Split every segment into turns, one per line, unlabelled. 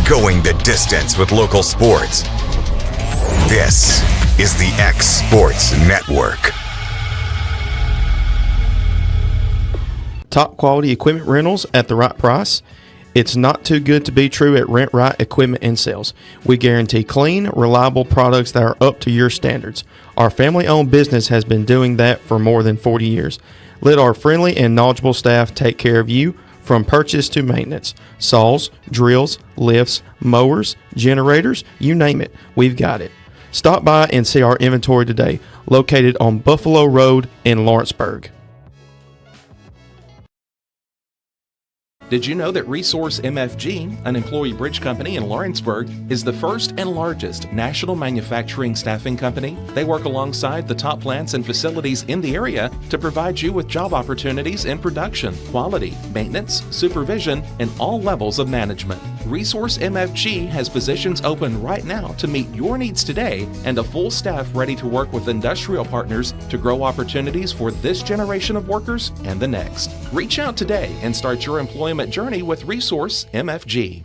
Going the distance with local sports. This is the X Sports Network.
Top quality equipment rentals at the right price. It's not too good to be true at Rent Right Equipment and Sales. We guarantee clean, reliable products that are up to your standards. Our family-owned business has been doing that for more than 40 years. Let our friendly and knowledgeable staff take care of you from purchase to maintenance. Saws, drills, lifts, mowers, generators, you name it, we've got it. Stop by and see our inventory today, located on Buffalo Road in Lawrenceburg.
Did you know that Resource MFG, an employee bridge company in Lawrenceburg, is the first and largest national manufacturing staffing company? They work alongside the top plants and facilities in the area to provide you with job opportunities in production, quality, maintenance, supervision, and all levels of management. Resource MFG has positions open right now to meet your needs today and a full staff ready to work with industrial partners to grow opportunities for this generation of workers and the next. Reach out today and start your employment journey with Resource MFG.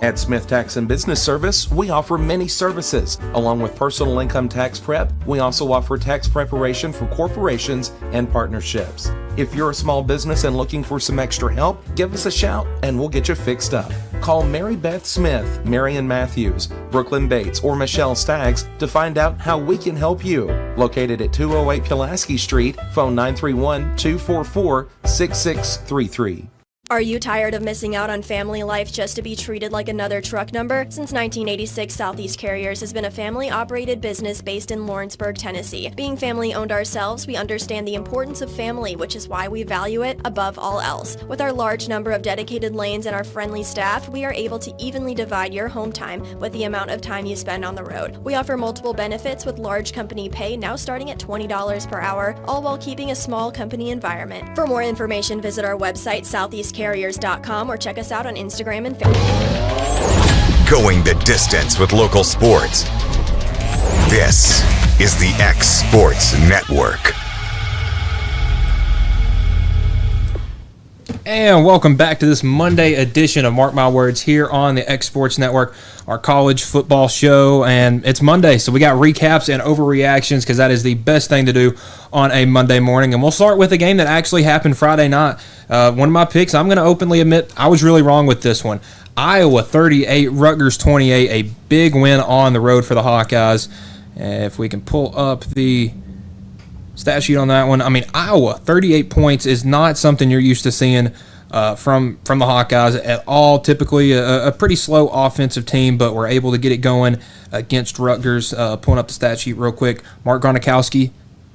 At Smith Tax and Business Service, we offer many services. Along with personal income tax prep, we also offer tax preparation for corporations and partnerships. If you're a small business and looking for some extra help, give us a shout and we'll get you fixed up. Call Mary Beth Smith, Marion Matthews, Brooklyn Bates, or Michelle Staggs to find out how we can help you. Located at 208 Pulaski Street, phone 931-244-6633.
Are you tired of missing out on family life just to be treated like another truck number? Since 1986, Southeast Carriers has been a family-operated business based in Lawrenceburg, Tennessee. Being family-owned ourselves, we understand the importance of family, which is why we value it above all else. With our large number of dedicated lanes and our friendly staff, we are able to evenly divide your home time with the amount of time you spend on the road. We offer multiple benefits with large company pay now starting at $20 per hour, all while keeping a small company environment. For more information, visit our website, southeastcarriers.com, or check us out on Instagram and Facebook.
Going the distance with local sports. This is the X Sports Network.
And welcome back to this Monday edition of Mark My Words here on the X Sports Network, our college football show. And it's Monday, so we got recaps and overreactions because that is the best thing to do on a Monday morning. And we'll start with a game that actually happened Friday night. One of my picks, I'm going to openly admit I was really wrong with this one. Iowa 38, Rutgers 28, a big win on the road for the Hawkeyes. If we can pull up the stat sheet on that one. I mean, Iowa, 38 points is not something you're used to seeing from the Hawkeyes at all. Typically a pretty slow offensive team, but we're able to get it going against Rutgers. Pulling up the stat sheet real quick. Mark Gronkowski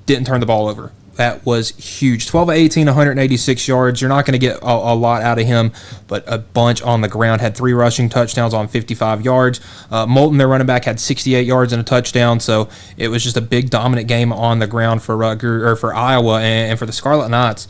didn't turn the ball over. That was huge. 12 of 18, 186 yards. You're not going to get a lot out of him, but a bunch on the ground. Had 3 rushing touchdowns on 55 yards. Moulton, their running back, had 68 yards and a touchdown. So it was just a big dominant game on the ground for Iowa and for the Scarlet Knights.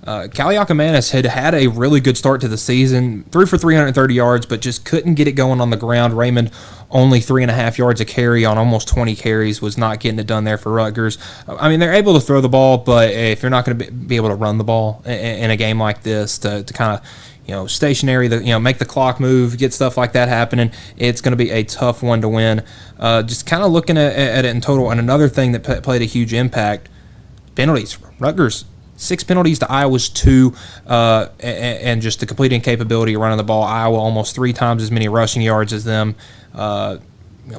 Kaliakamanis had a really good start to the season, threw for 330 yards, but just couldn't get it going on the ground. Raymond, only 3.5 yards a carry on almost 20 carries, was not getting it done there for Rutgers. I mean, they're able to throw the ball, but if you're not going to be able to run the ball in a game like this to kind of, stationary, make the clock move, get stuff like that happening, it's going to be a tough one to win. Just kind of looking at it in total, and another thing that played a huge impact, penalties. Rutgers, 6 penalties to Iowa's 2, and just the completing capability of running the ball. Iowa almost 3 times as many rushing yards as them. A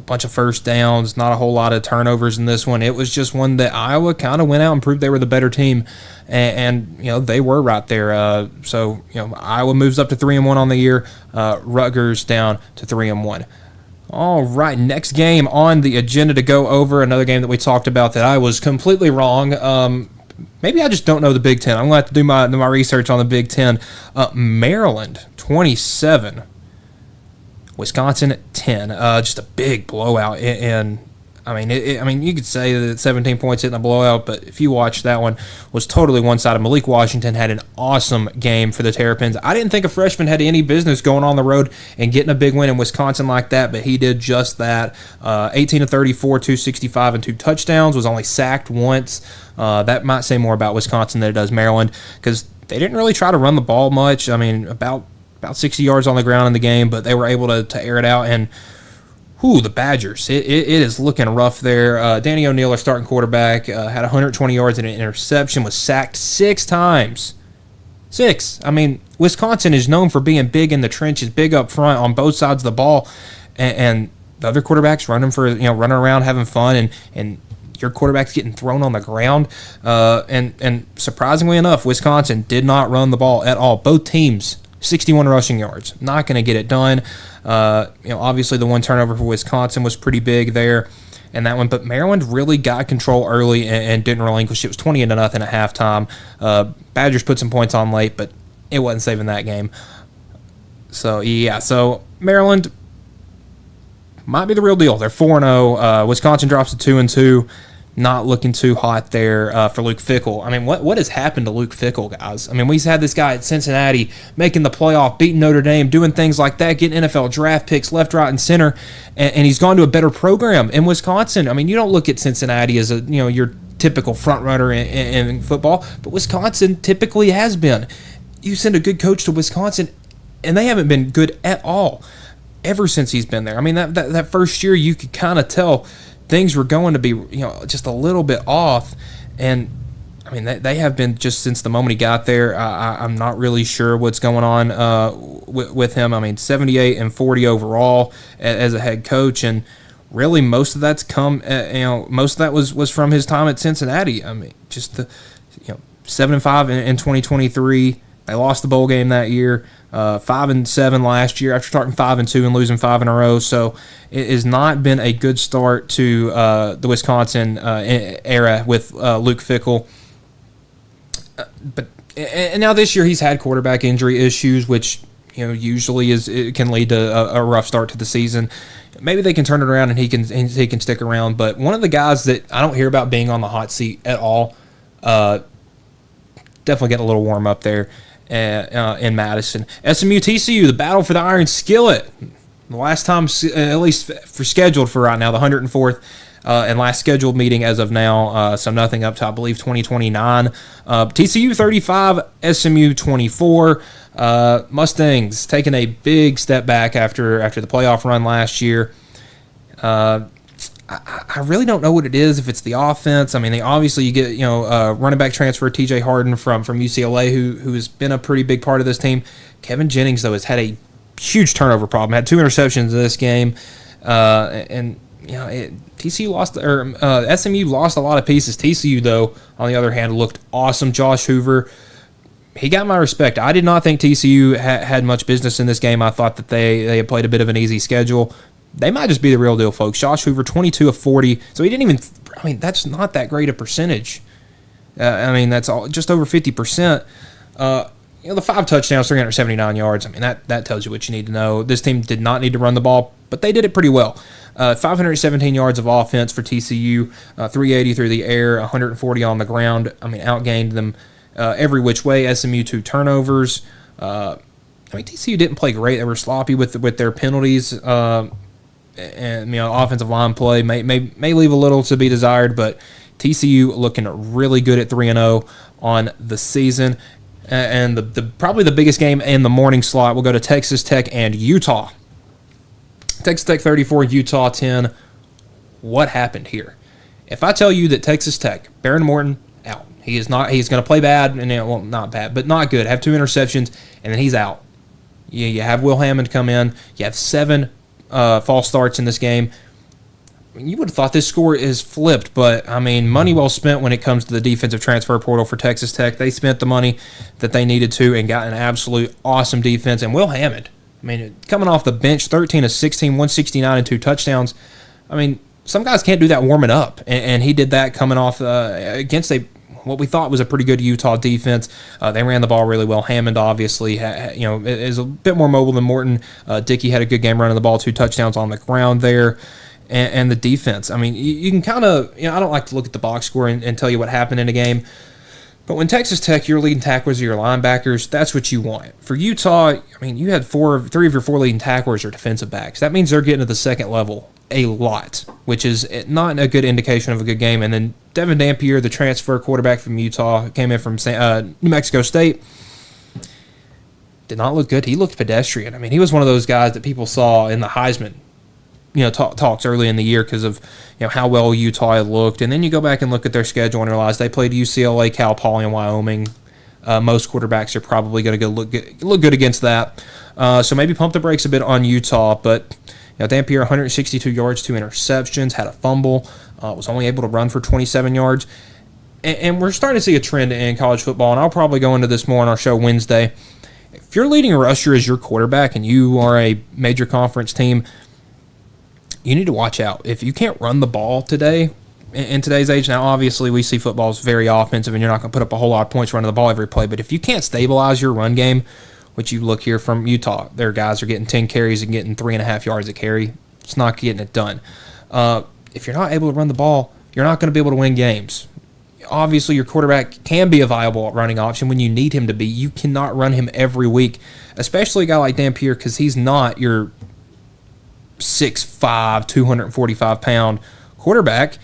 bunch of first downs, not a whole lot of turnovers in this one. It was just one that Iowa kind of went out and proved they were the better team, and they were right there. So Iowa moves up to 3-1 on the year. Rutgers down to 3-1. All right, next game on the agenda to go over, another game that we talked about that I was completely wrong. Maybe I just don't know the Big Ten. I'm going to have to do my research on the Big Ten. Maryland, 27. Wisconsin 10. Just a big blowout. And I mean, you could say that 17 points in a blowout, but if you watch that one, was totally one-sided. Malik Washington had an awesome game for the Terrapins. I didn't think a freshman had any business going on the road and getting a big win in Wisconsin like that, but he did just that. 18 of 34, 265, and 2 touchdowns. Was only sacked once. That might say more about Wisconsin than it does Maryland, because they didn't really try to run the ball much. I mean, about 60 yards on the ground in the game, but they were able to air it out. And the Badgers, it is looking rough there. Danny O'Neal, our starting quarterback, had 120 yards and an interception, was sacked 6 times. 6. I mean, Wisconsin is known for being big in the trenches, big up front on both sides of the ball, and the other quarterbacks running around having fun, and your quarterback's getting thrown on the ground. And surprisingly enough, Wisconsin did not run the ball at all. Both teams, 61 rushing yards. Not going to get it done. Obviously the one turnover for Wisconsin was pretty big there, and that one. But Maryland really got control early and didn't relinquish. It was 20-0 at halftime. Badgers put some points on late, but it wasn't saving that game. So Maryland might be the real deal. They're 4-0. Wisconsin drops to 2-2. Not looking too hot there for Luke Fickell. I mean, what has happened to Luke Fickell, guys? I mean, we've had this guy at Cincinnati making the playoff, beating Notre Dame, doing things like that, getting NFL draft picks left, right, and center, and he's gone to a better program in Wisconsin. I mean, you don't look at Cincinnati as your typical front runner in football, but Wisconsin typically has been. You send a good coach to Wisconsin, and they haven't been good at all ever since he's been there. I mean, that first year you could kind of tell things were going to be, just a little bit off, and I mean they have been just since the moment he got there. I'm not really sure what's going on with him. I mean, 78 and 40 overall as a head coach, and really most of that's come. Most of that was from his time at Cincinnati. I mean, just the 7-5 in 2023. They lost the bowl game that year. 5-7 last year after starting 5-2 and losing 5 in a row. So it has not been a good start to the Wisconsin era with Luke Fickell. But now this year he's had quarterback injury issues, which usually it can lead to a rough start to the season. Maybe they can turn it around and he can stick around. But one of the guys that I don't hear about being on the hot seat at all, definitely getting a little warm up there. In Madison. SMU TCU, the battle for the Iron Skillet. The last time, at least scheduled for right now, the 104th and last scheduled meeting as of now, so nothing up to, I believe, 2029. TCU 35, SMU 24. Mustangs taking a big step back after the playoff run last year. I really don't know what it is, if it's the offense. I mean, you get running back transfer TJ Harden from UCLA, who has been a pretty big part of this team. Kevin Jennings, though, has had a huge turnover problem. Had 2 interceptions in this game, TCU lost, or SMU lost a lot of pieces. TCU, though, on the other hand, looked awesome. Josh Hoover, he got my respect. I did not think TCU had much business in this game. I thought that they had played a bit of an easy schedule. They might just be the real deal, folks. Josh Hoover, 22 of 40. So he didn't even, that's not that great a percentage. That's just over 50%. The 5 touchdowns, 379 yards. I mean, that tells you what you need to know. This team did not need to run the ball, but they did it pretty well. 517 yards of offense for TCU, 380 through the air, 140 on the ground. Outgained them every which way. SMU 2 turnovers. TCU didn't play great. They were sloppy with their penalties. And offensive line play may leave a little to be desired, but TCU looking really good at 3-0 on the season. And the probably the biggest game in the morning slot, we'll go to Texas Tech and Utah. Texas Tech 34, Utah 10. What happened here? If I tell you that Texas Tech, Baron Morton out, he's going to play bad, and not bad, but not good. Have 2 interceptions, and then he's out. You have Will Hammond come in. You have 7 false starts in this game. You would have thought this score is flipped, but, money well spent when it comes to the defensive transfer portal for Texas Tech. They spent the money that they needed to and got an absolute awesome defense. And Will Hammond, coming off the bench, 13 of 16, 169 and 2 touchdowns. Some guys can't do that warming up, and he did that coming off against what we thought was a pretty good Utah defense. They ran the ball really well. Hammond obviously is a bit more mobile than Morton. Dickey had a good game running the ball, 2 touchdowns on the ground there. And the defense, I mean, you can kind of, I don't like to look at the box score and tell you what happened in a game. But when Texas Tech, your leading tacklers are your linebackers, that's what you want. For Utah, I mean, you had 3 of your 4 leading tacklers are defensive backs. That means they're getting to the second level a lot, which is not a good indication of a good game. And then Devin Dampier, the transfer quarterback from Utah, came in from New Mexico State, did not look good. He looked pedestrian. I mean, he was one of those guys that people saw in the Heisman talks early in the year because of how well Utah had looked. And then you go back and look at their schedule and realize they played UCLA, Cal Poly, and Wyoming. Most quarterbacks are probably going to look good against that. So maybe pump the brakes a bit on Utah. But Dampier, 162 yards, 2 interceptions, had a fumble, was only able to run for 27 yards. And we're starting to see a trend in college football, and I'll probably go into this more on our show Wednesday. If your leading rusher is your quarterback and you are a major conference team, you need to watch out. If you can't run the ball today, in today's age, now obviously we see football is very offensive and you're not going to put up a whole lot of points running the ball every play, but if you can't stabilize your run game, which you look here from Utah, their guys are getting 10 carries and getting 3.5 yards a carry, it's not getting it done. If you're not able to run the ball, you're not going to be able to win games. Obviously, your quarterback can be a viable running option when you need him to be. You cannot run him every week, especially a guy like Dampier, because he's not your 6'5", 245-pound quarterback.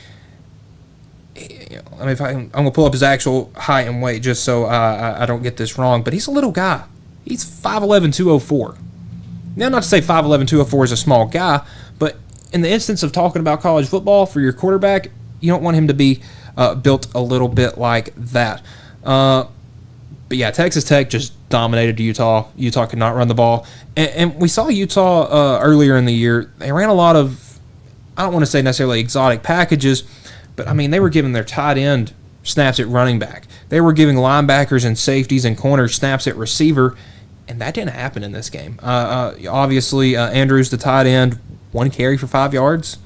I mean, I'm going to pull up his actual height and weight just so I don't get this wrong, but he's a little guy. He's 5'11", 204. Now, not to say 5'11", 204 is a small guy, but in the instance of talking about college football for your quarterback, you don't want him to be built a little bit like that. But yeah, Texas Tech just dominated Utah. Utah could not run the ball. And we saw Utah earlier in the year. They ran a lot of, I don't want to say necessarily exotic packages, but I mean, they were giving their tight end snaps at running back. They were giving linebackers and safeties and corners snaps at receiver, and that didn't happen in this game. Obviously, Andrews, the tight end, 1 carry for 5 yards.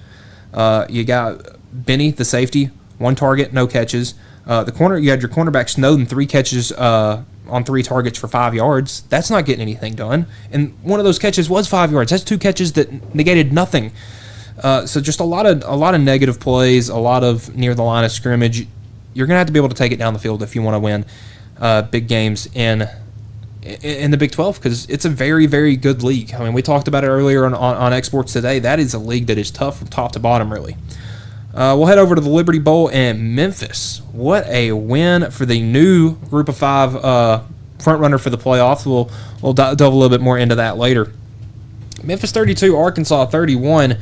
You got Benny, the safety, 1 target, no catches. The corner, you had your cornerback Snowden, 3 catches on 3 targets for 5 yards. That's not getting anything done. And one of those catches was 5 yards. That's 2 catches that negated nothing. So just a lot of negative plays, a lot of near the line of scrimmage. You're gonna have to be able to take it down the field if you want to win big games in the Big 12, because it's a very, very good league. I mean, we talked about it earlier on Exports Today. That is a league that is tough from top to bottom, really. We'll head over to the Liberty Bowl and Memphis. What a win for the new Group of 5 front runner for the playoffs. We'll delve a little bit more into that later. Memphis 32, Arkansas 31.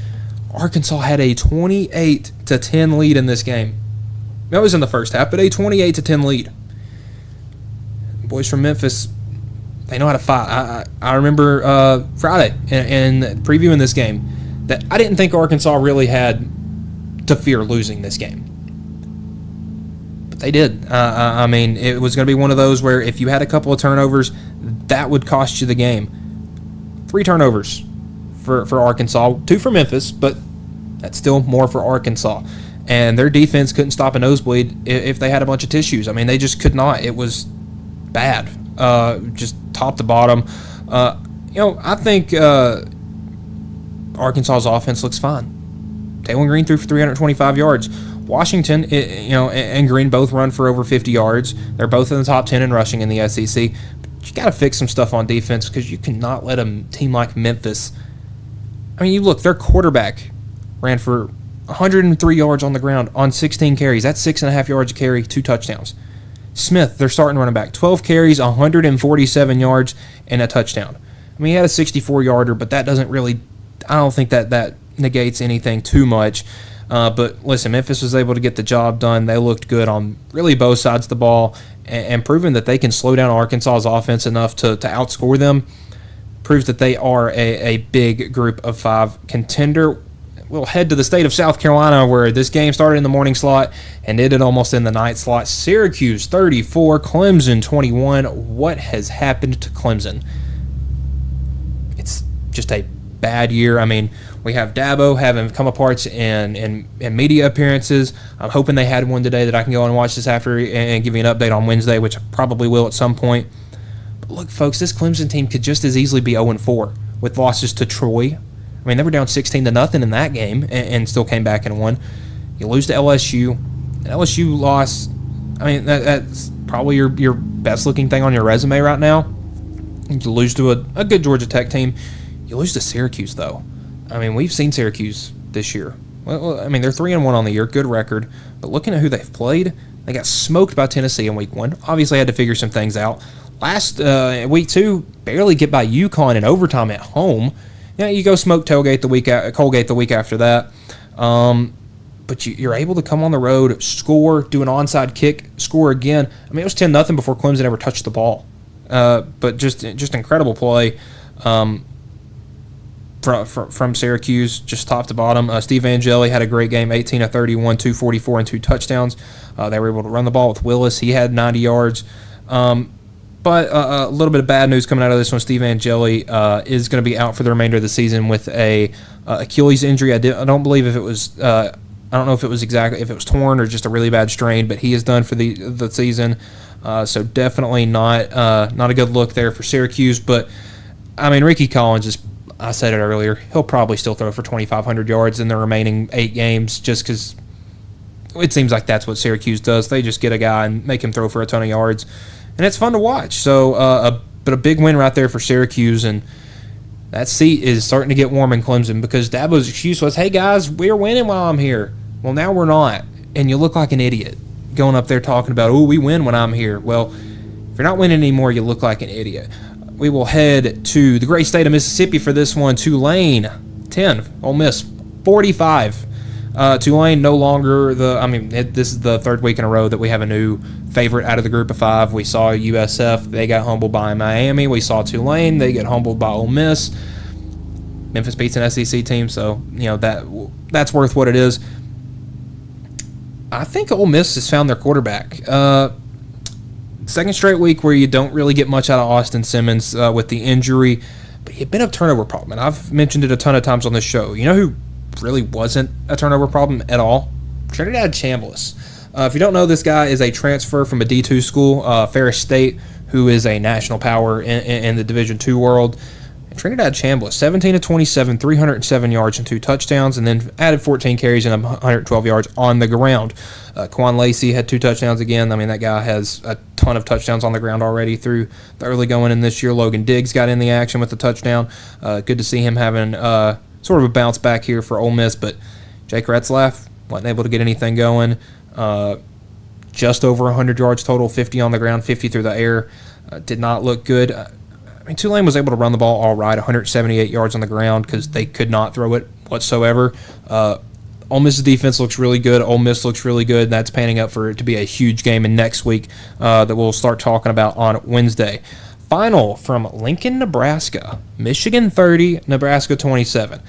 Arkansas had a 28-10 lead in this game. That was in the first half, but a 28-10 lead. Boys from Memphis, they know how to fight. I remember Friday in previewing this game that I didn't think Arkansas really had to fear losing this game. But they did. I mean, it was going to be one of those where if you had a couple of turnovers, that would cost you the game. 3 turnovers for Arkansas, 2 for Memphis, but that's still more for Arkansas. And their defense couldn't stop a nosebleed if they had a bunch of tissues. I mean, they just could not. It was bad, just top to bottom. I think Arkansas's offense looks fine. Taylor Green threw for 325 yards. Washington, and Green both run for over 50 yards. They're both in the top 10 in rushing in the SEC. But you got to fix some stuff on defense because you cannot let a team like Memphis. I mean, you look, their quarterback ran for 103 yards on the ground on 16 carries. That's 6.5 yards a carry, 2 touchdowns. Smith, their starting running back, 12 carries, 147 yards, and a touchdown. I mean, he had a 64-yarder, but that doesn't really, I don't think that negates anything too much. But listen, Memphis was able to get the job done. They looked good on really both sides of the ball and proving that they can slow down Arkansas's offense enough to outscore them. Proves that they are a big Group of 5 contender. We'll head to the state of South Carolina, where this game started in the morning slot and ended almost in the night slot. Syracuse 34, Clemson 21. What has happened to Clemson? It's just a bad year. I mean, We have Dabo having come apart in media appearances. I'm hoping they had one today that I can go and watch this after and give you an update on Wednesday, which I probably will at some point. But look, folks, this Clemson team could just as easily be 0-4 with losses to Troy. I mean, they were down 16-0 in that game and still came back and won. You lose to LSU. An LSU loss, I mean, that's probably your best-looking thing on your resume right now. You lose to a good Georgia Tech team. You lose to Syracuse, though. I mean, we've seen Syracuse this year. Well, I mean, they're 3-1 on the year, good record. But looking at who they've played, they got smoked by Tennessee in week 1. Obviously, had to figure some things out. Last week 2, barely get by UConn in overtime at home. Yeah, you go smoke Colgate the week after that. But you're able to come on the road, score, do an onside kick, score again. I mean, it was 10-0 before Clemson ever touched the ball. But just incredible play from Syracuse, just top to bottom. Steve Angeli had a great game, 18 of 31, 244, and 2 touchdowns. They were able to run the ball with Willis. He had 90 yards. But a little bit of bad news coming out of this one. Steve Angeli is going to be out for the remainder of the season with a Achilles injury. I don't believe if it was. I don't know if it was exactly if it was torn or just a really bad strain, but he is done for the season. So definitely not a good look there for Syracuse. But I mean, Ricky Collins is. I said it earlier. He'll probably still throw for 2,500 yards in the remaining 8 games, just because it seems like that's what Syracuse does. They just get a guy and make him throw for a ton of yards, and it's fun to watch. So, but a big win right there for Syracuse, and that seat is starting to get warm in Clemson because Dabo's excuse was, "Hey guys, we're winning while I'm here." Well, now we're not, and you look like an idiot going up there talking about, "Oh, we win when I'm here." Well, if you're not winning anymore, you look like an idiot. We will head to the great state of Mississippi for this one. Tulane, 10. Ole Miss, 45. Tulane no longer this is the 3rd week in a row that we have a new favorite out of the group of 5. We saw USF. They got humbled by Miami. We saw Tulane. They get humbled by Ole Miss. Memphis beats an SEC team, so that's worth what it is. I think Ole Miss has found their quarterback. Second straight week where you don't really get much out of Austin Simmons with the injury, but he had been a turnover problem, and I've mentioned it a ton of times on this show. You know who really wasn't a turnover problem at all? Trinidad Chambliss. If you don't know, this guy is a transfer from a D2 school, Ferris State, who is a national power in the Division II world. Trinidad Chambliss, 17 of 27, 307 yards and 2 touchdowns, and then added 14 carries and 112 yards on the ground. Quan Lacey had 2 touchdowns again. I mean, that guy has a ton of touchdowns on the ground already through the early going in this year. Logan Diggs got in the action with the touchdown. Good to see him having sort of a bounce back here for Ole Miss, but Jake Retzlaff wasn't able to get anything going. Just over 100 yards total, 50 on the ground, 50 through the air. Did not look good. I mean, Tulane was able to run the ball all right, 178 yards on the ground because they could not throw it whatsoever. Ole Miss's defense looks really good. Ole Miss looks really good, and that's panning up for it to be a huge game in next week that we'll start talking about on Wednesday. Final from Lincoln, Nebraska. Michigan 30, Nebraska 27.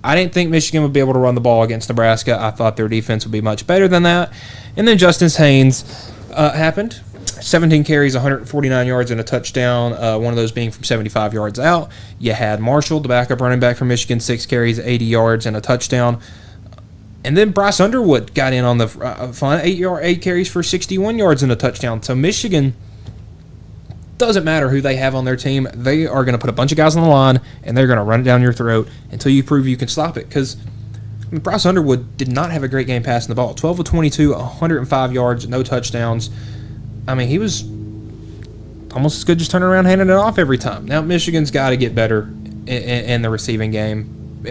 I didn't think Michigan would be able to run the ball against Nebraska. I thought their defense would be much better than that. And then Justice Haynes happened. 17 carries, 149 yards, and a touchdown, one of those being from 75 yards out. You had Marshall, the backup running back for Michigan, 6 carries, 80 yards, and a touchdown. And then Bryce Underwood got in on the fun, 8 carries for 61 yards and a touchdown. So Michigan, doesn't matter who they have on their team, they are going to put a bunch of guys on the line, and they're going to run it down your throat until you prove you can stop it. Because Bryce Underwood did not have a great game passing the ball. 12 of 22, 105 yards, no touchdowns. I mean, he was almost as good just turning around handing it off every time. Now, Michigan's got to get better in the receiving game.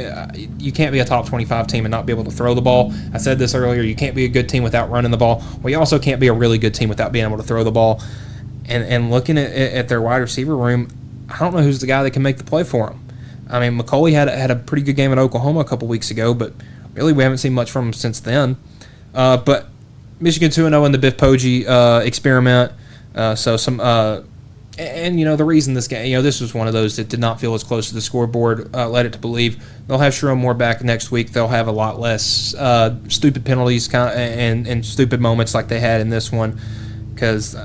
You can't be a top 25 team and not be able to throw the ball. I said this earlier. You can't be a good team without running the ball. Well, you also can't be a really good team without being able to throw the ball. And looking at their wide receiver room, I don't know who's the guy that can make the play for them. I mean, McCauley had a pretty good game in Oklahoma a couple weeks ago, but really we haven't seen much from him since then. But Michigan 2-0 in the Biff Poggi experiment. And the reason this game, this was one of those that did not feel as close to the scoreboard led it to believe. They'll have Sharon Moore back next week. They'll have a lot less stupid penalties and stupid moments like they had in this one. Because,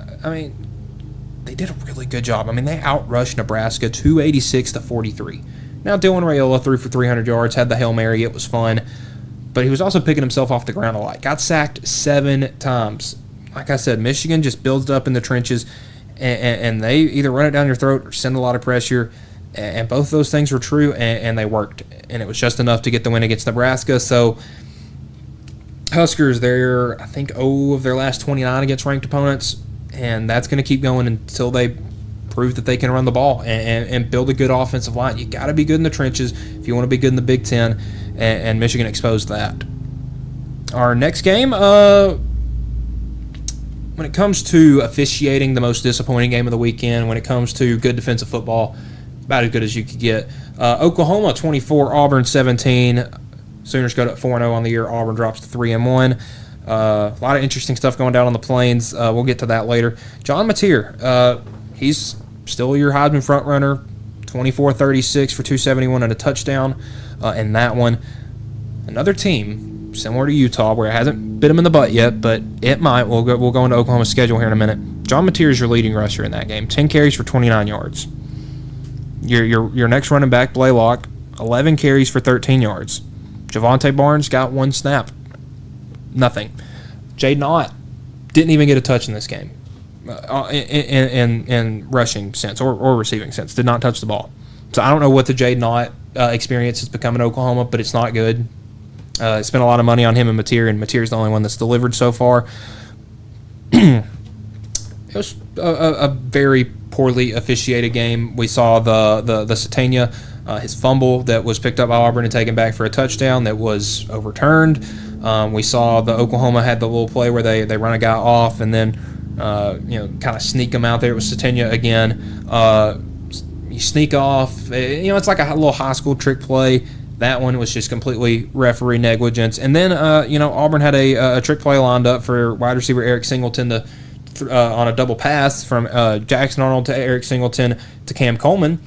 they did a really good job. I mean, they outrushed Nebraska 286 to 43. Now, Dylan Raiola threw for 300 yards, had the Hail Mary. It was fun. But he was also picking himself off the ground a lot. Got sacked 7 times. Like I said, Michigan just builds up in the trenches, and they either run it down your throat or send a lot of pressure. And both of those things were true, and they worked. And it was just enough to get the win against Nebraska. So Huskers, they're, I think, 0 of their last 29 against ranked opponents. And that's going to keep going until they prove that they can run the ball and build a good offensive line. You got to be good in the trenches if you want to be good in the Big Ten, and Michigan exposed that. Our next game, when it comes to officiating, the most disappointing game of the weekend, when it comes to good defensive football, about as good as you could get. Oklahoma 24, Auburn 17. Sooners go to 4-0 on the year. Auburn drops to 3-1. A lot of interesting stuff going down on the Plains. We'll get to that later. John Mateer, he's still your Heisman frontrunner. 24-36 for 271 and a touchdown in that one. Another team similar to Utah, where it hasn't bit him in the butt yet, but it might. We'll go into Oklahoma's schedule here in a minute. John Mateer is your leading rusher in that game. 10 carries for 29 yards. Your next running back, Blaylock, 11 carries for 13 yards. Javonte Barnes got 1 snap. Nothing. Jaden Ott didn't even get a touch in this game. In rushing sense or receiving sense, did not touch the ball. So I don't know what the Jaden Ott experience has become in Oklahoma, but it's not good. Spent a lot of money on him and Mateer's the only one that's delivered so far. It was a very poorly officiated game. We saw the Satania, his fumble that was picked up by Auburn and taken back for a touchdown that was overturned. We saw the Oklahoma had the little play where they run a guy off and then kind of sneak him out there. It was Satania again. You sneak off. It's like a little high school trick play. That one was just completely referee negligence. And then, Auburn had a trick play lined up for wide receiver Eric Singleton to on a double pass from Jackson Arnold to Eric Singleton to Cam Coleman.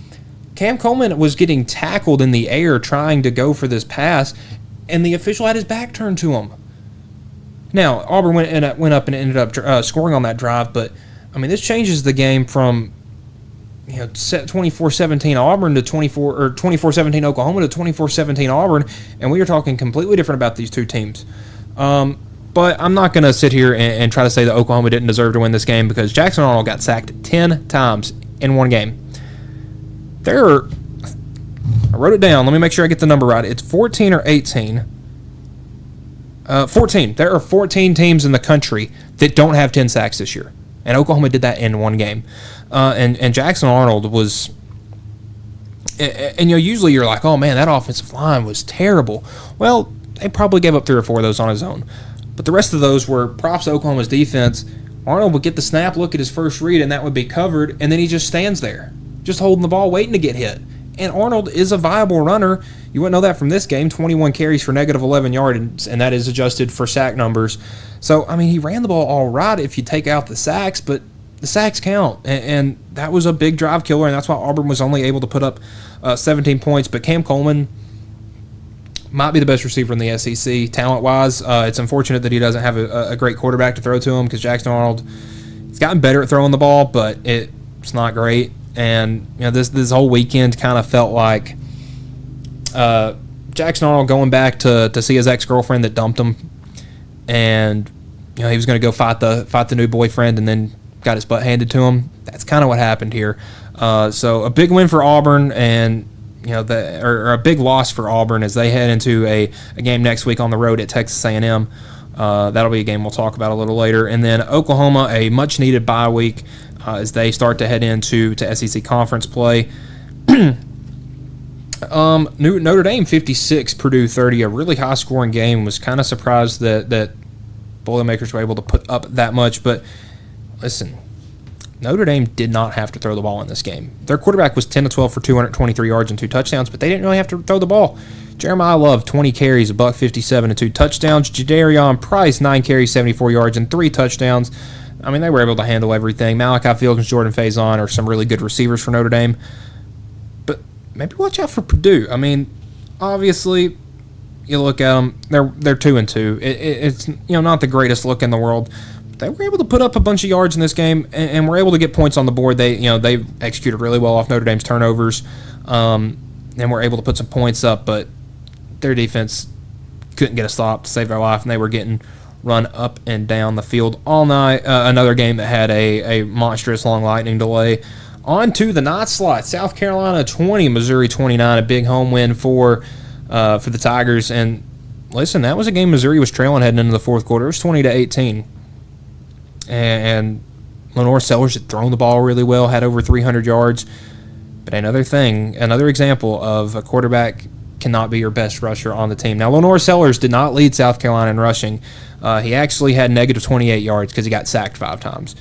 Cam Coleman was getting tackled in the air trying to go for this pass, and the official had his back turned to him. Now, Auburn went up and ended up scoring on that drive, but, this changes the game from 24-17 Auburn to 24-17 Oklahoma to 24-17 Auburn, and we are talking completely different about these two teams. But I'm not going to sit here and try to say that Oklahoma didn't deserve to win this game, because Jackson Arnold got sacked 10 times in one game. I wrote it down. Let me make sure I get the number right. It's 14 or 18. 14. There are 14 teams in the country that don't have 10 sacks this year, and Oklahoma did that in one game. And Jackson Arnold was, and usually you're like, oh man, that offensive line was terrible. Well, they probably gave up 3 or 4 of those on his own. But the rest of those were props to Oklahoma's defense. Arnold would get the snap, look at his first read, and that would be covered, and then he just stands there, just holding the ball, waiting to get hit. And Arnold is a viable runner. You wouldn't know that from this game. 21 carries for negative 11 yards, and that is adjusted for sack numbers. So, he ran the ball all right if you take out the sacks, but the sacks count. And that was a big drive killer, and that's why Auburn was only able to put up 17 points. But Cam Coleman might be the best receiver in the SEC, talent-wise. It's unfortunate that he doesn't have a great quarterback to throw to him, because Jackson Arnold has gotten better at throwing the ball, but it's not great. And this whole weekend kind of felt like Jackson Arnold going back to see his ex-girlfriend that dumped him, and he was going to go fight the new boyfriend, and then got his butt handed to him. That's kind of what happened here. So a big win for Auburn, and or a big loss for Auburn as they head into a game next week on the road at Texas A&M. That'll be a game we'll talk about a little later. And then Oklahoma, a much-needed bye week as they start to head into SEC conference play. Notre Dame 56, Purdue 30, a really high-scoring game. Was kind of surprised that Boilermakers were able to put up that much. But listen, Notre Dame did not have to throw the ball in this game. Their quarterback was 10 of 12 for 223 yards and 2 touchdowns, but they didn't really have to throw the ball. Jeremiah Love, 20 carries, $157 and 2 touchdowns. Jadarian Price, 9 carries, 74 yards and 3 touchdowns. They were able to handle everything. Malachi Fields and Jordan Faison are some really good receivers for Notre Dame. But maybe watch out for Purdue. Obviously, you look at them, they're 2-2. It's not the greatest look in the world. They were able to put up a bunch of yards in this game and were able to get points on the board. They executed really well off Notre Dame's turnovers. and were able to put some points up, but their defense couldn't get a stop to save their life, and they were getting run up and down the field all night. Another game that had a monstrous long lightning delay. On to the night slot. South Carolina 20, Missouri 29, a big home win for the Tigers. And listen, that was a game Missouri was trailing heading into the fourth quarter. It was 20-18. And Lenore Sellers had thrown the ball really well, had over 300 yards. But another example of a quarterback cannot be your best rusher on the team. Now, Lenore Sellers did not lead South Carolina in rushing. He actually had negative 28 yards because he got sacked 5 times.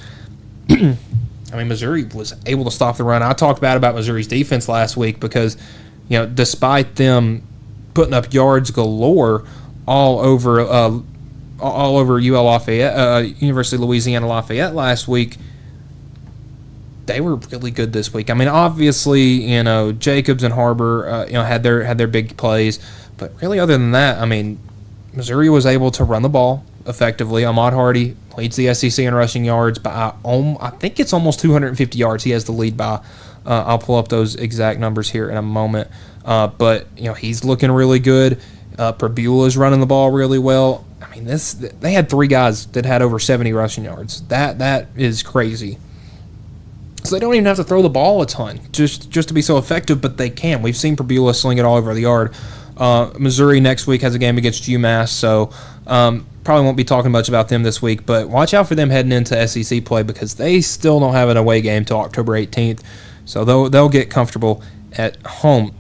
I mean, Missouri was able to stop the run. I talked bad about Missouri's defense last week because, despite them putting up yards galore all over UL Lafayette, University of Louisiana Lafayette last week, they were really good this week. I mean, obviously, Jacobs and Harbor, had their big plays, but really, other than that, I mean, Missouri was able to run the ball effectively. Ahmad Hardy leads the SEC in rushing yards by, I think it's almost 250 yards. He has the lead by. I'll pull up those exact numbers here in a moment. But he's looking really good. Prbula is running the ball really well. I mean, they had 3 guys that had over 70 rushing yards. That is crazy. So they don't even have to throw the ball a ton just to be so effective, but they can. We've seen Prbula sling it all over the yard. Missouri next week has a game against UMass, so probably won't be talking much about them this week, but watch out for them heading into SEC play because they still don't have an away game till October 18th, so they'll get comfortable at home.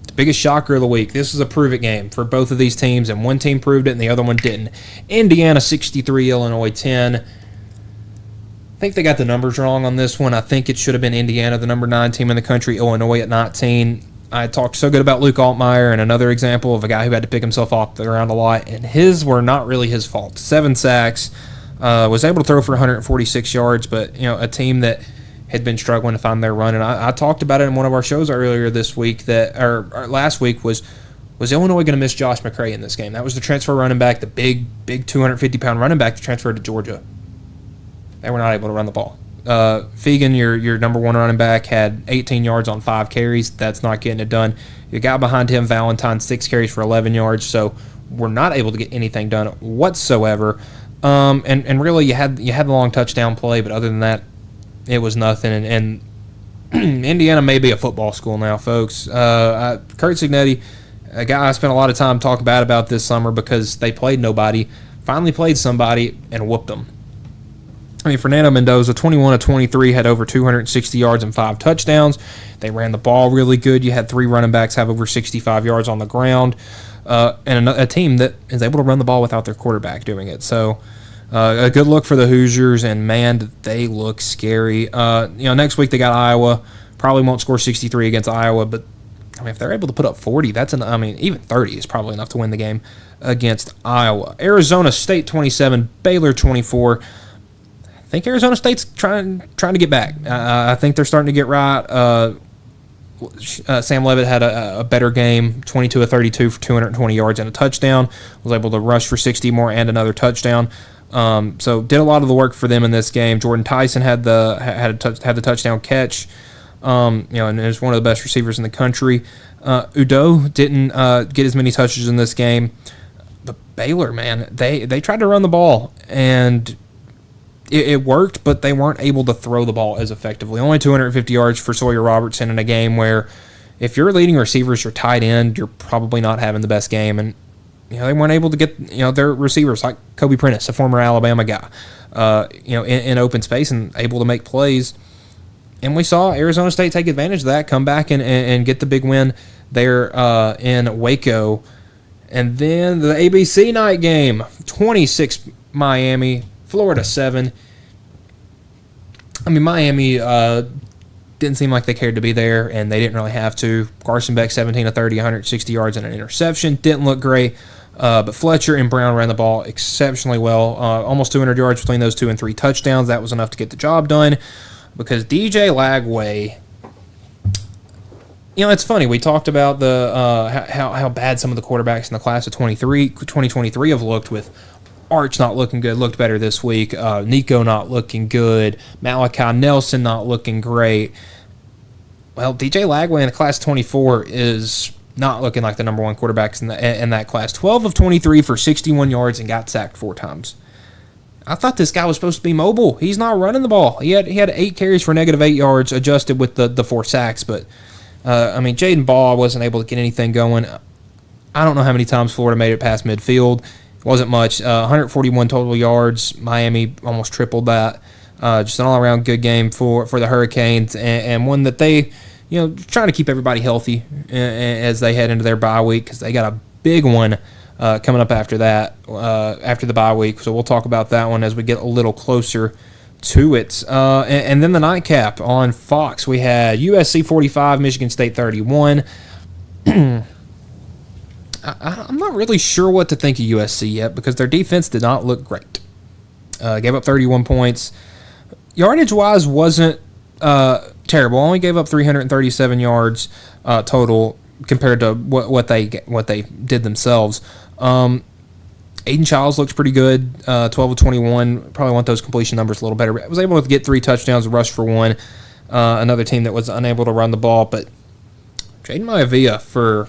The biggest shocker of the week, this is a prove-it game for both of these teams, and one team proved it and the other one didn't. Indiana 63, Illinois 10. I think they got the numbers wrong on this one. I think it should have been Indiana, the number 9 team in the country, Illinois at 19. I talked so good about Luke Altmaier, and another example of a guy who had to pick himself off the ground a lot, and his were not really his fault. 7 sacks, was able to throw for 146 yards, but a team that had been struggling to find their run, and I talked about it in one of our shows earlier this week or last week was Illinois going to miss Josh McCray in this game? That was the transfer running back, the big 250-pound running back that transferred to Georgia. They were not able to run the ball. Fegan, your number 1 running back, had 18 yards on 5 carries. That's not getting it done. You got behind him, Valentine, 6 carries for 11 yards. So we're not able to get anything done whatsoever. And really, you had the long touchdown play, but other than that, it was nothing. And Indiana may be a football school now, folks. Kurt Cignetti, a guy I spent a lot of time talking bad about this summer because they played nobody, finally played somebody and whooped them. I mean, Fernando Mendoza, 21-23, had over 260 yards and 5 touchdowns. They ran the ball really good. You had 3 running backs have over 65 yards on the ground, and a team that is able to run the ball without their quarterback doing it. So a good look for the Hoosiers, and, man, they look scary. Next week they got Iowa. Probably won't score 63 against Iowa, but, I mean, if they're able to put up 40, even 30 is probably enough to win the game against Iowa. Arizona State 27, Baylor 24. I think Arizona State's trying to get back. I think they're starting to get right. Sam Levitt had a better game, 22-32 for 220 yards and a touchdown. Was able to rush for 60 more and another touchdown. So did a lot of the work for them in this game. Jordan Tyson had the touchdown catch. And is one of the best receivers in the country. Udo didn't get as many touches in this game. But Baylor, man, they tried to run the ball and it worked, but they weren't able to throw the ball as effectively. Only 250 yards for Sawyer Robertson in a game where if your leading receivers are tight end, you're probably not having the best game. And they weren't able to get their receivers like Kobe Prentice, a former Alabama guy, in open space and able to make plays. And we saw Arizona State take advantage of that, come back and get the big win there in Waco. And then the ABC night game, 26 Miami, Florida 7. I mean, Miami didn't seem like they cared to be there, and they didn't really have to. Carson Beck, 17-30, 160 yards and an interception. Didn't look great, but Fletcher and Brown ran the ball exceptionally well. Almost 200 yards between those 2 and 3 touchdowns. That was enough to get the job done because DJ Lagway, it's funny. We talked about the how bad some of the quarterbacks in the class of 2023 have looked with Arch not looking good, looked better this week. Nico not looking good. Malachi Nelson not looking great. Well, DJ Lagway in the class 24 is not looking like the number one quarterbacks in that class. 12 of 23 for 61 yards and got sacked 4 times. I thought this guy was supposed to be mobile. He's not running the ball. He had 8 carries for -8 yards, adjusted with the 4 sacks. But, Jaden Ball wasn't able to get anything going. I don't know how many times Florida made it past midfield. It wasn't much. 141 total yards. Miami almost tripled that. Just an all-around good game for the Hurricanes, and one that they, trying to keep everybody healthy as they head into their bye week, because they got a big one coming up after that, after the bye week. So we'll talk about that one as we get a little closer to it. And then the nightcap on Fox, we had USC 45, Michigan State 31. I'm not really sure what to think of USC yet, because their defense did not look great. Gave up 31 points. Yardage-wise wasn't terrible. Only gave up 337 yards total compared to what they did themselves. Aiden Childs looks pretty good, 12 of 21. Probably want those completion numbers a little better. Was able to get 3 touchdowns, rush for 1. Another team that was unable to run the ball, but Jaden Maivia for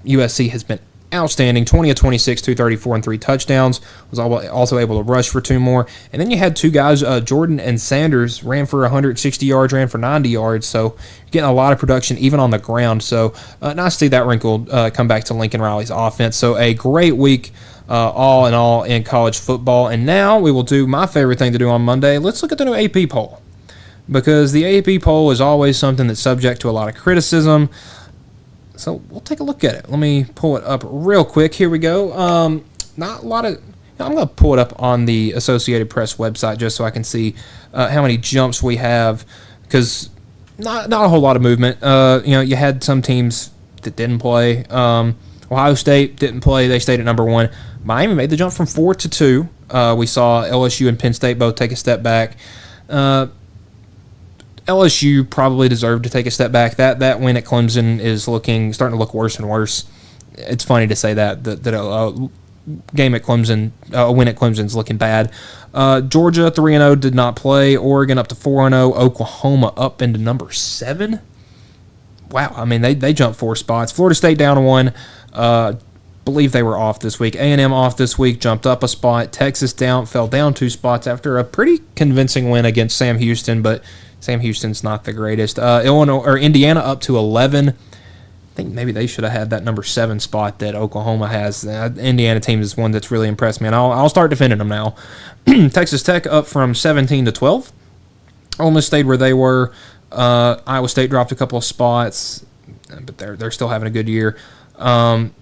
USC has been outstanding. 20 of 26, 234, and 3 touchdowns. Was also able to rush for 2 more. And then you had 2 guys, Jordan and Sanders, ran for 160 yards, ran for 90 yards. So you're getting a lot of production even on the ground. So nice to see that wrinkle come back to Lincoln Riley's offense. So a great week all in all in college football. And now we will do my favorite thing to do on Monday. Let's look at the new AP poll, because the AP poll is always something that's subject to a lot of criticism. So we'll take a look at it. Let me pull it up real quick. Here we go. Not a lot of. I'm going to pull it up on the Associated Press website just so I can see how many jumps we have, because not a whole lot of movement. You had some teams that didn't play. Ohio State didn't play. They stayed at number 1. Miami made the jump from 4 to 2. We saw LSU and Penn State both take a step back. LSU probably deserved to take a step back. That win at Clemson is starting to look worse and worse. It's funny to say that a game at Clemson, a win at Clemson is looking bad. Georgia 3-0 did not play. Oregon up to 4-0. Oklahoma up into number 7. Wow, I mean they jumped 4 spots. Florida State down to 1. Believe they were off this week. A&M off this week, jumped up a spot. Texas fell down 2 spots after a pretty convincing win against Sam Houston, but Sam Houston's not the greatest. Indiana up to 11. I think maybe they should have had that number 7 spot that Oklahoma has. Indiana team is one that's really impressed me, and I'll start defending them now. Texas Tech up from 17 to 12. Ole Miss stayed where they were. Iowa State dropped a couple of spots, but they're still having a good year.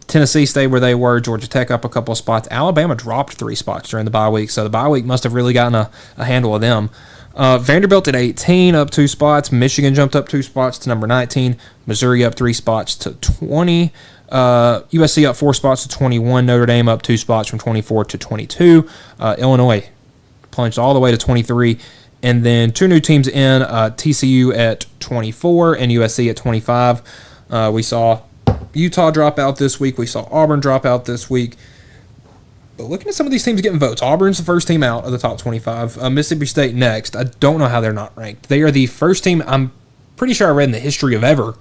Tennessee stayed where they were. Georgia Tech up a couple of spots. Alabama dropped 3 spots during the bye week, so the bye week must have really gotten a handle of them. Vanderbilt at 18, up 2 spots. Michigan jumped up 2 spots to number 19. Missouri up 3 spots to 20. USC up 4 spots to 21. Notre Dame up 2 spots from 24 to 22. Illinois plunged all the way to 23. And then 2 new teams in, TCU at 24 and USC at 25. We saw Utah drop out this week. We saw Auburn drop out this week. But looking at some of these teams getting votes, Auburn's the first team out of the top 25. Mississippi State next. I don't know how they're not ranked. They are the first team, I'm pretty sure I read in the history of ever,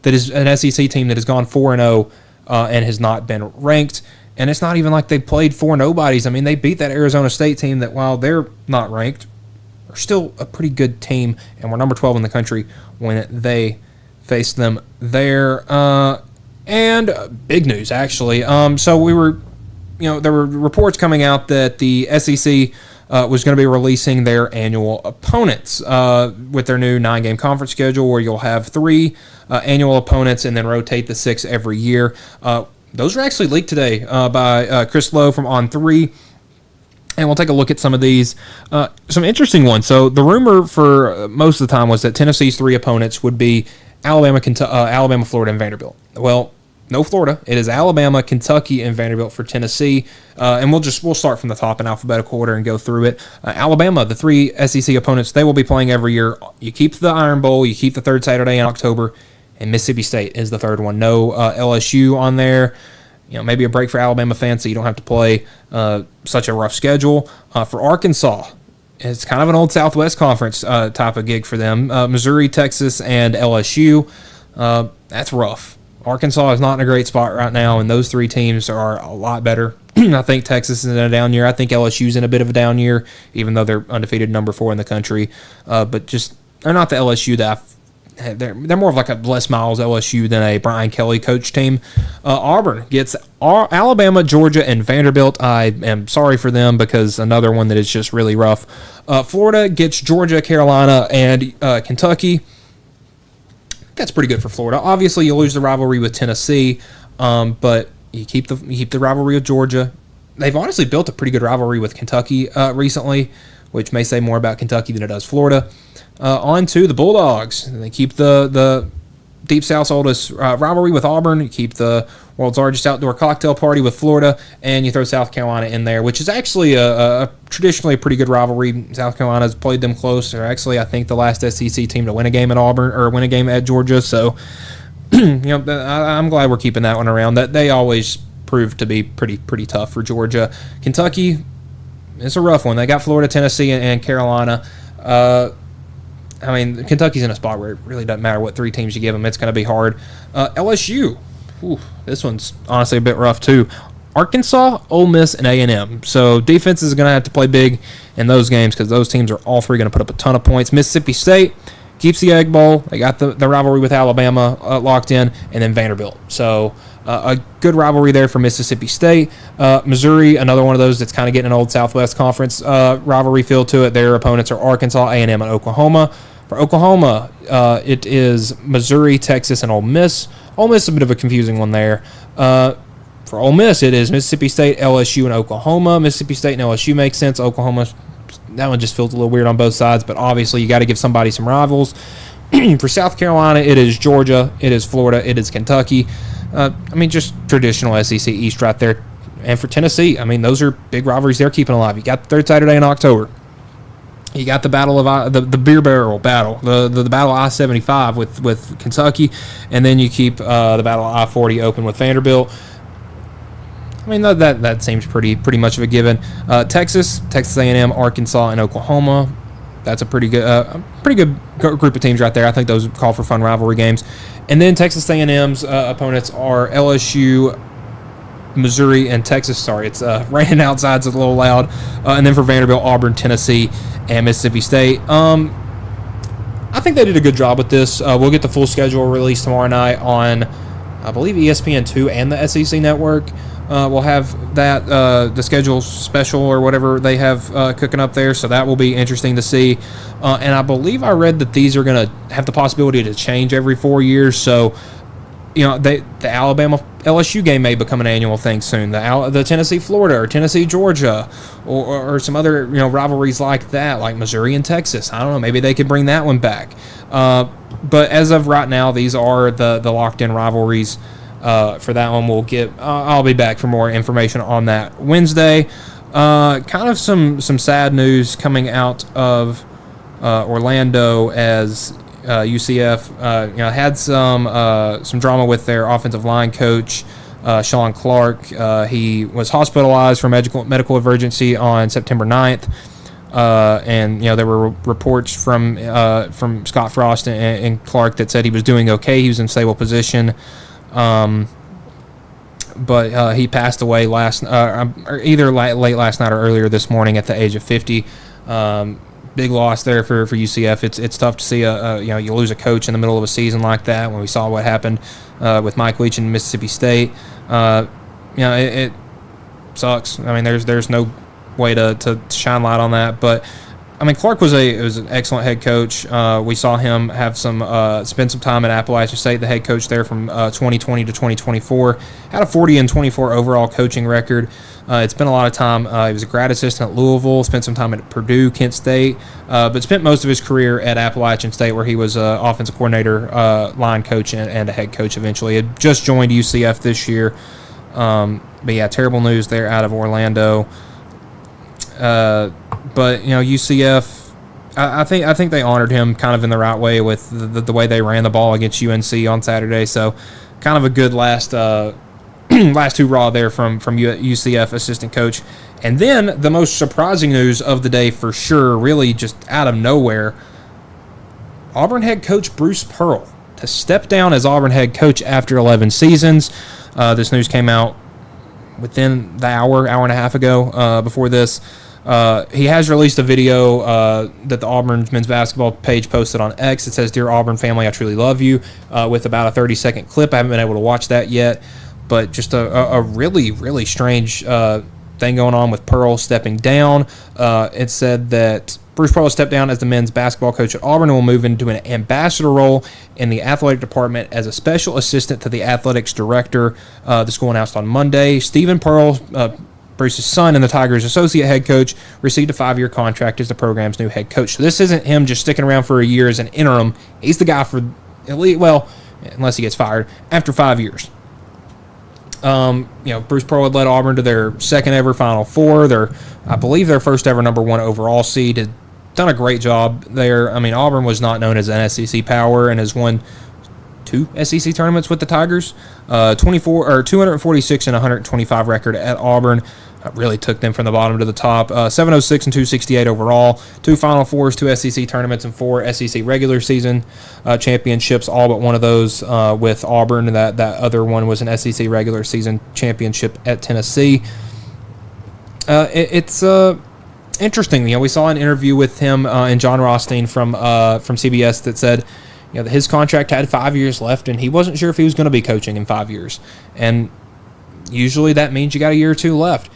that is an SEC team that has gone 4-0 and has not been ranked. And it's not even like they played 4 nobodies. I mean, they beat that Arizona State team that, while they're not ranked, are still a pretty good team, and we're number 12 in the country when they face them there. And big news, actually. So we were... there were reports coming out that the SEC was going to be releasing their annual opponents with their new 9-game conference schedule, where you'll have 3 annual opponents and then rotate the 6 every year. Those were actually leaked today by Chris Lowe from On3, and we'll take a look at some of these. Some interesting ones. So the rumor for most of the time was that Tennessee's 3 opponents would be Alabama, Florida, and Vanderbilt. Well, no Florida. It is Alabama, Kentucky, and Vanderbilt for Tennessee. And we'll start from the top in alphabetical order and go through it. Alabama, the 3 SEC opponents, they will be playing every year. You keep the Iron Bowl, you keep the 3rd Saturday in October, and Mississippi State is the 3rd one. No LSU on there. Maybe a break for Alabama fans so you don't have to play such a rough schedule. For Arkansas, it's kind of an old Southwest Conference type of gig for them. Missouri, Texas, and LSU. That's rough. Arkansas is not in a great spot right now, and those three teams are a lot better. I think Texas is in a down year. I think LSU's in a bit of a down year, even though they're undefeated number 4 in the country. But just they're not the LSU that they're more of like a Les Miles LSU than a Brian Kelly coach team. Auburn gets Alabama, Georgia, and Vanderbilt. I am sorry for them because another one that is just really rough. Florida gets Georgia, Carolina, and Kentucky. That's pretty good for Florida. Obviously, you lose the rivalry with Tennessee, but you keep the rivalry with Georgia. They've honestly built a pretty good rivalry with Kentucky recently, which may say more about Kentucky than it does Florida. On to the Bulldogs. They keep the Deep South's oldest rivalry with Auburn. You keep the world's largest outdoor cocktail party with Florida, and you throw South Carolina in there, which is actually a traditionally a pretty good rivalry. South Carolina's played them close. They're actually, I think, the last SEC team to win a game at Auburn or win a game at Georgia. So, I'm glad we're keeping that one around. That they always prove to be pretty tough for Georgia. Kentucky, it's a rough one. They got Florida, Tennessee, and Carolina. Kentucky's in a spot where it really doesn't matter what three teams you give them. It's going to be hard. LSU, this one's honestly a bit rough too. Arkansas, Ole Miss, and A&M. So defense is going to have to play big in those games because those teams are all three going to put up a ton of points. Mississippi State keeps the Egg Bowl. They got the rivalry with Alabama locked in, and then Vanderbilt. So a good rivalry there for Mississippi State. Missouri, another one of those that's kind of getting an old Southwest Conference rivalry feel to it. Their opponents are Arkansas, A&M, and Oklahoma. For Oklahoma, it is Missouri, Texas, and Ole Miss. Ole Miss is a bit of a confusing one there. For Ole Miss, it is Mississippi State, LSU, and Oklahoma. Mississippi State and LSU makes sense. Oklahoma, that one just feels a little weird on both sides, but obviously you got to give somebody some rivals. For South Carolina, it is Georgia, it is Florida, it is Kentucky. Just traditional SEC East right there. And for Tennessee, those are big rivalries they're keeping alive. You got the third Saturday in October. You got the battle of the beer barrel battle, the battle of I-75 with Kentucky, and then you keep the battle of I-40 open with Vanderbilt. That seems pretty much of a given. Texas A&M, Arkansas, and Oklahoma. That's a pretty good group of teams right there. I think those call for fun rivalry games. And then Texas A&M's opponents are LSU, Missouri, and Texas. Sorry, it's raining outside, so it's a little loud. And then for Vanderbilt, Auburn, Tennessee, and Mississippi State. I think they did a good job with this. We'll get the full schedule released tomorrow night on, I believe, ESPN2 and the SEC Network. We'll have that, the schedule special or whatever they have cooking up there, so that will be interesting to see. And I believe I read that these are going to have the possibility to change every 4 years, so the Alabama LSU game may become an annual thing soon. The Tennessee Florida or Tennessee Georgia or some other rivalries like that, like Missouri and Texas. I don't know. Maybe they could bring that one back. But as of right now, these are the locked in rivalries. For that one, I'll be back for more information on that Wednesday. Kind of some sad news coming out of Orlando as UCF had some drama with their offensive line coach, Sean Clark. He was hospitalized for medical emergency on September 9th. And there were reports from Scott Frost and Clark that said he was doing okay. He was in stable position. But he passed away either late last night or earlier this morning at the age of 50. Big loss there for UCF. It's tough to see you lose a coach in the middle of a season like that. When we saw what happened with Mike Leach in Mississippi State, it sucks. There's no way to shine light on that, but. Clark was an excellent head coach. We saw him have spend some time at Appalachian State, the head coach there from 2020 to 2024. Had a 40-24 overall coaching record. It's been a lot of time. He was a grad assistant at Louisville, spent some time at Purdue, Kent State, but spent most of his career at Appalachian State where he was an offensive coordinator, line coach, and a head coach eventually. He had just joined UCF this year. But yeah, terrible news there out of Orlando. But UCF, I think they honored him kind of in the right way with the way they ran the ball against UNC on Saturday. So, kind of a good last last two raw there from UCF assistant coach. And then the most surprising news of the day for sure, really just out of nowhere, Auburn head coach Bruce Pearl to step down as Auburn head coach after 11 seasons. This news came out within the hour and a half ago before this. He has released a video that the Auburn men's basketball page posted on X. It says, "Dear Auburn family, I truly love you," with about a 30-second clip. I haven't been able to watch that yet, but just a really, really strange thing going on with Pearl stepping down. It said that Bruce Pearl stepped down as the men's basketball coach at Auburn and will move into an ambassador role in the athletic department as a special assistant to the athletics director. The school announced on Monday. Stephen Pearl, Bruce's son and the Tigers' associate head coach, received a 5-year contract as the program's new head coach. So this isn't him just sticking around for a year as an interim. He's the guy for at least, well, unless he gets fired, after 5 years. Bruce Pearl had led Auburn to their second ever Final Four. I believe their first ever number 1 overall seed. Had done a great job there. I mean, Auburn was not known as an SEC power and has won 2 SEC tournaments with the Tigers. 246 and 125 record at Auburn. Really took them from the bottom to the top. 706 and 268 overall. 2 Final Fours, 2 SEC tournaments, and 4 SEC regular season championships. All but one of those with Auburn. That other one was an SEC regular season championship at Tennessee. It's interesting. We saw an interview with him and John Rothstein from CBS that said, that his contract had 5 years left, and he wasn't sure if he was going to be coaching in 5 years. And usually that means you got a year or two left.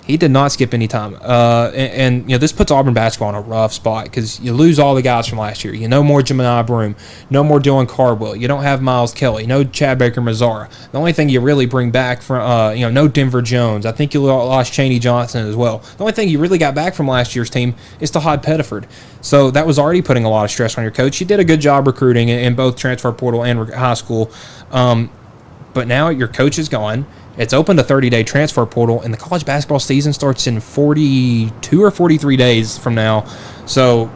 He did not skip any time. And this puts Auburn basketball in a rough spot because you lose all the guys from last year. No more Jemini Broom. No more Dylan Cardwell. You don't have Miles Kelly. No Chad Baker-Mazara. The only thing you really bring back from, no Denver Jones. I think you lost Chaney Johnson as well. The only thing you really got back from last year's team is Tahad Pettiford. So that was already putting a lot of stress on your coach. He did a good job recruiting in both transfer portal and high school. But now your coach is gone. It's open to 30-day transfer portal, and the college basketball season starts in 42 or 43 days from now. So,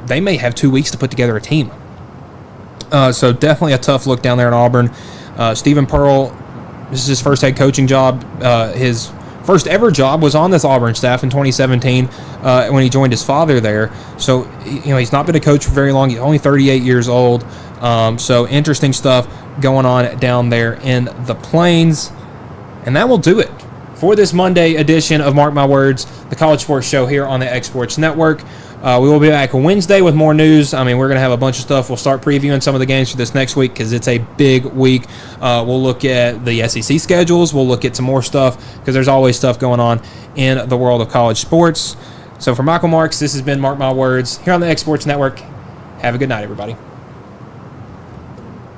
they may have 2 weeks to put together a team. So definitely a tough look down there in Auburn. Stephen Pearl, this is his first head coaching job. His first ever job was on this Auburn staff in 2017 when he joined his father there. So, he's not been a coach for very long. He's only 38 years old. So interesting stuff going on down there in the Plains. And that will do it for this Monday edition of Mark My Words, the college sports show here on the X Sports Network. We will be back Wednesday with more news. We're going to have a bunch of stuff. We'll start previewing some of the games for this next week because it's a big week. We'll look at the SEC schedules. We'll look at some more stuff because there's always stuff going on in the world of college sports. So for Michael Marks, this has been Mark My Words here on the X Sports Network. Have a good night, everybody.